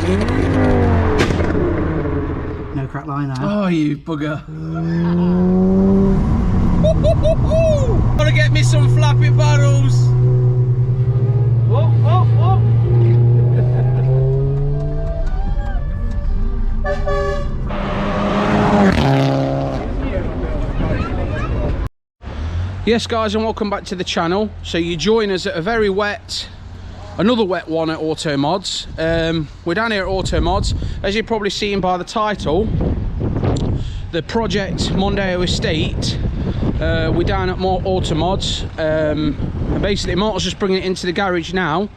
No crack line now. Oh, you bugger. Gotta get me some flappy paddles. Whoa, whoa, whoa. Yes guys, and welcome back to the channel. So you join us at a very wet, another wet one at Automodz. We're down here at Automodz. As you've probably seen by the title, the project Mondeo Estate, we're down at Automodz. And basically Mark's just bringing it into the garage now,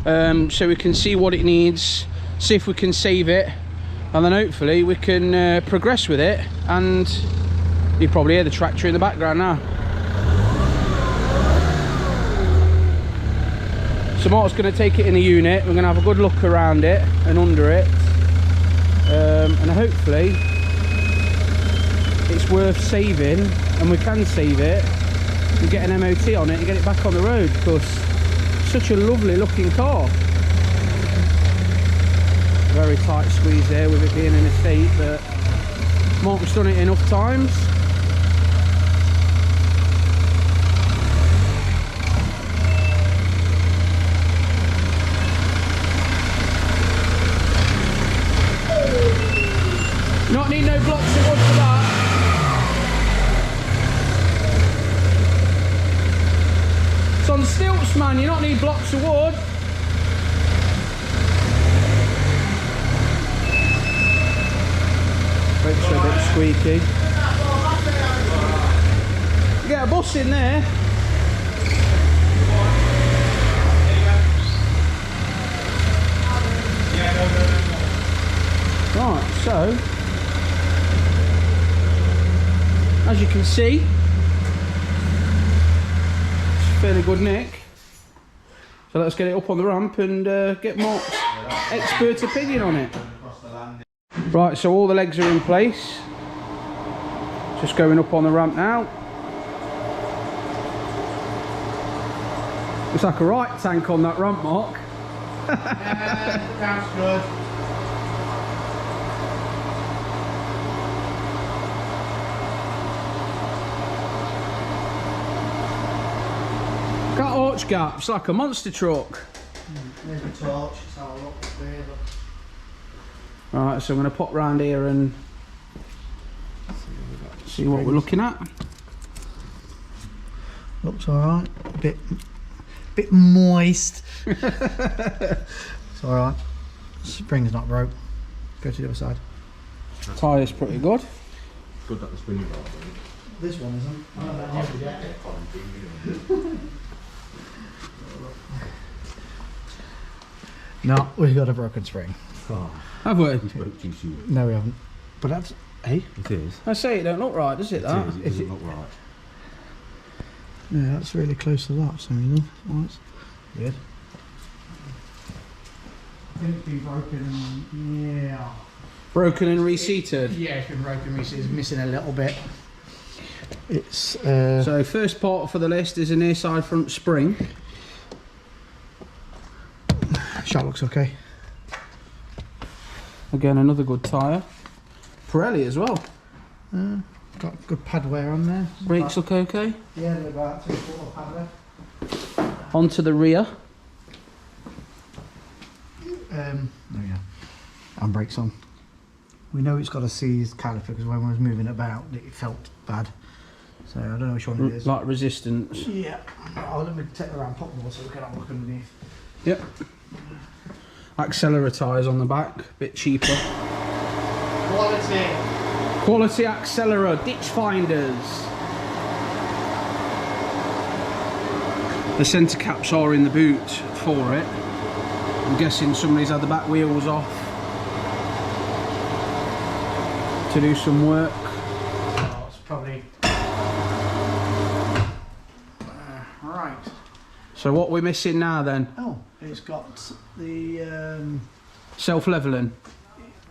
so we can see what it needs, see if we can save it, and then hopefully we can progress with it. And you probably hear the tractor in the background now. So Mark's going to take it in the unit. We're going to have a good look around it and under it, and hopefully it's worth saving, and we can save it and get an MOT on it and get it back on the road, because it's such a lovely looking car. Very tight squeeze there with it being an estate, but Mark's done it enough times. Not need no blocks of wood for that. It's on stilts, man. You don't need blocks of wood. Brakes are a bit squeaky. Get a bus in there. Right, so as you can see, it's fairly good nick. So let's get it up on the ramp and get Mark's expert opinion on it. Right, so all the legs are in place. Just going up on the ramp now. Looks like a right tank on that ramp, Mark. Yeah, sounds good. Got arch gaps like a monster truck. There's the torch. Let's have a look there. Right, so I'm going to pop round here and see what we're looking at. Looks alright. Bit moist. It's alright. Spring's not broke. Go to the other side. Tyre's pretty good. Good that the spring is out. This one isn't. No, we've got a broken spring. Oh, Have we? spoke too soon. No, we haven't. But that's It is. I say it don't look right, does it? That? It doesn't look right. yeah, that's really close to that. So you know, that's weird. I think it's been broken. Yeah. Broken and reseated. Yeah, it's been broken. It's missing a little bit. It's So first part for the list is a near side front spring. shot looks okay. Again, another good tyre. Pirelli as well. Got good pad wear on there. Brakes look okay. Yeah, they're about 3/4 pad wear. Onto the rear. There we go. And brakes on. We know it's got a seized caliper because when we was moving about, it felt bad. So I don't know which one it is. Like resistance. Yeah. Oh, let me take the ramp up more so we can have a look underneath. Yep. Accelera tyres on the back, bit cheaper. Quality. Quality Accelera ditch finders. The centre caps are in the boot for it. I'm guessing somebody's had the back wheels off to do some work. Oh, it's probably right. So what we're missing now then? Oh, it's got the Self-leveling.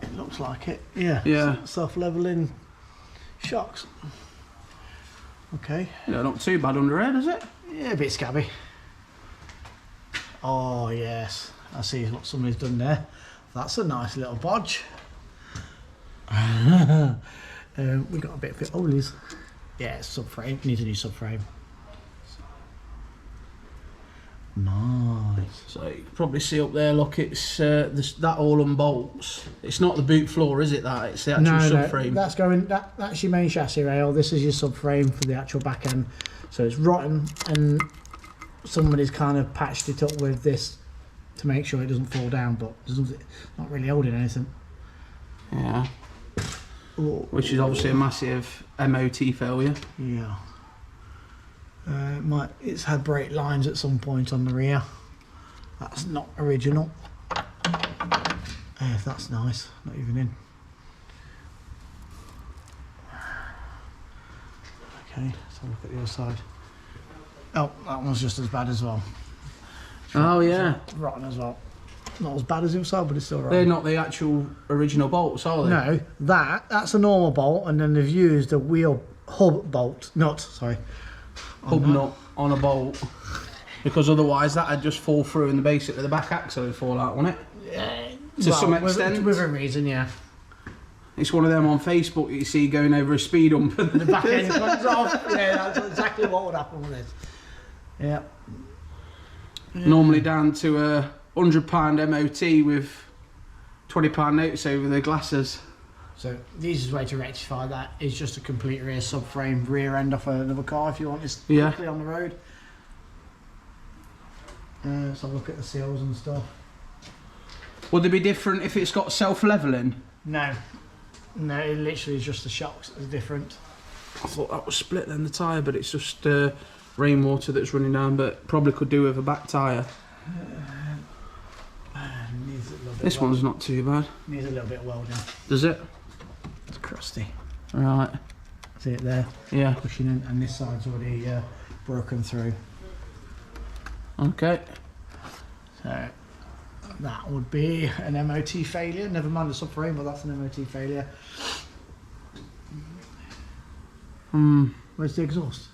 it looks like it. Yeah. Yeah. Self-leveling shocks. Okay. Yeah, not too bad under here, is it? Yeah, a bit scabby. Oh yes, I see what somebody's done there. That's a nice little bodge. We got a bit of it. Oh, Liz. Yeah, it's subframe. Need a new subframe. Nice. So you can probably see up there, look, it's that all unbolts. It's not the boot floor, is it? That it's the actual subframe. That's going. That's your main chassis rail. This is your subframe for the actual back end. So it's rotten, and somebody's kind of patched it up with this to make sure it doesn't fall down, but it's not really holding anything. Yeah. Ooh. Which is obviously a massive MOT failure. Yeah. It's had brake lines at some point on the rear. That's not original. That's nice. Not even in. Okay, let's have a look at the other side. Oh, that one's just as bad as well. Oh yeah. It's rotten as well. Not as bad as the other side, but it's still rotten. They're not the actual original bolts, are they? No, that's a normal bolt, and then they've used a wheel hub bolt nut. Sorry. Hub nut on a bolt, because otherwise that'd just fall through, and basically the back axle would fall out, wouldn't it? Yeah. To some extent. With a reason, yeah. It's one of them on Facebook you see going over a speed hump and The back end comes off. Yeah, that's exactly what would happen with this. Yeah. Normally down to a £100 MOT with £20 notes over the glasses. So the easiest way to rectify that is just a complete rear subframe, rear end off another car if you want this quickly on the road. So look at the seals and stuff. Would they be different if it's got self-levelling? No, it literally is just the shocks that's different. I thought that was split then, the tyre, but it's just rainwater that's running down, but probably could do with a back tyre. This one's not too bad. Needs a little bit of welding. Does it? It's crusty. Right. See it there? Yeah. Pushing in, and this side's already broken through. Okay. So that would be an MOT failure. Never mind the subframe, but that's an MOT failure. Where's the exhaust?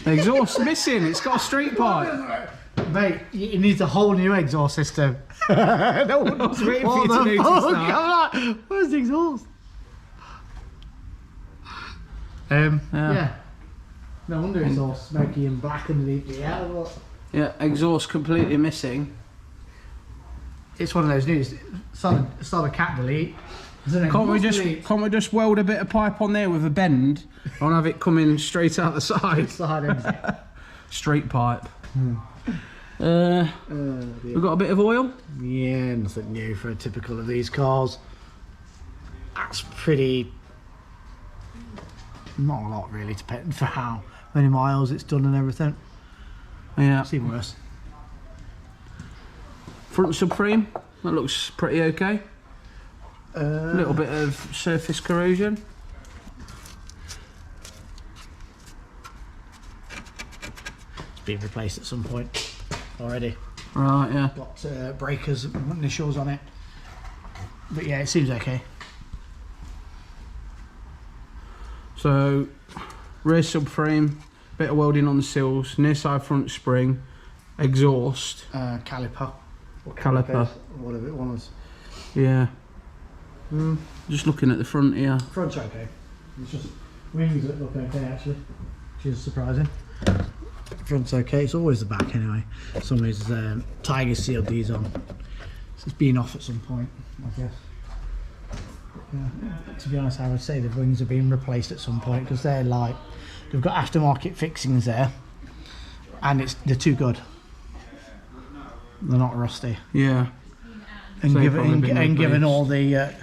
The exhaust's missing. It's got a straight pipe. Mate, it needs a whole new exhaust system. No one was waiting for you to notice that. Where's the exhaust? Yeah. No wonder it's all smoky and black underneath the air. Yeah, exhaust completely missing. It's one of those news. It's not a cat delete. Can't we just weld a bit of pipe on there with a bend and have it coming straight out the side? Straight pipe. We've got a bit of oil. Yeah, nothing new for a typical of these cars. That's pretty. Not a lot really, depending for how many miles it's done and everything. Yeah. It's even worse. Front subframe, that looks pretty okay. A little bit of surface corrosion. It's been replaced at some point already. Right, yeah. Got breakers and initials on it. But yeah, it seems okay. So, rear subframe, bit of welding on the sills, near side front spring, exhaust. Caliper. Caliper. Whatever it was. Yeah. Just looking at the front here. Front's okay. It's just wings that look okay actually, which is surprising. Front's okay. It's always the back anyway. Somebody's Tiger sealed these on. So it's been off at some point, I guess. Yeah. To be honest, I would say the wings have been replaced at some point because they're like they've got aftermarket fixings there, and they're too good. They're not rusty. Yeah. And given all the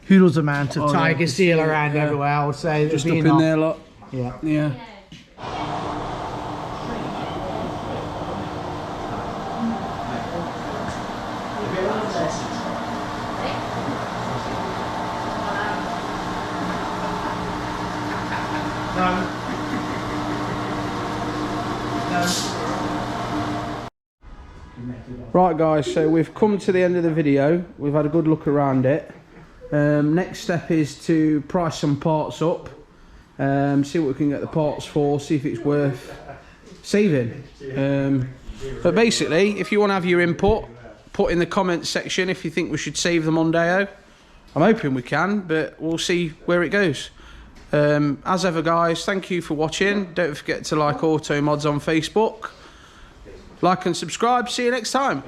hoodles amount of Tiger seal around everywhere, I would say just up in there, lot. Yeah. Yeah. Right guys, so we've come to the end of the video. We've had a good look around it. Next step is to price some parts up, see what we can get the parts for, see if it's worth saving. But basically, if you want to have your input, put in the comments section if you think we should save the Mondeo. I'm hoping we can, but we'll see where it goes. As ever, guys, thank you for watching. Don't forget to like Automodz on Facebook. Like and subscribe. See you next time.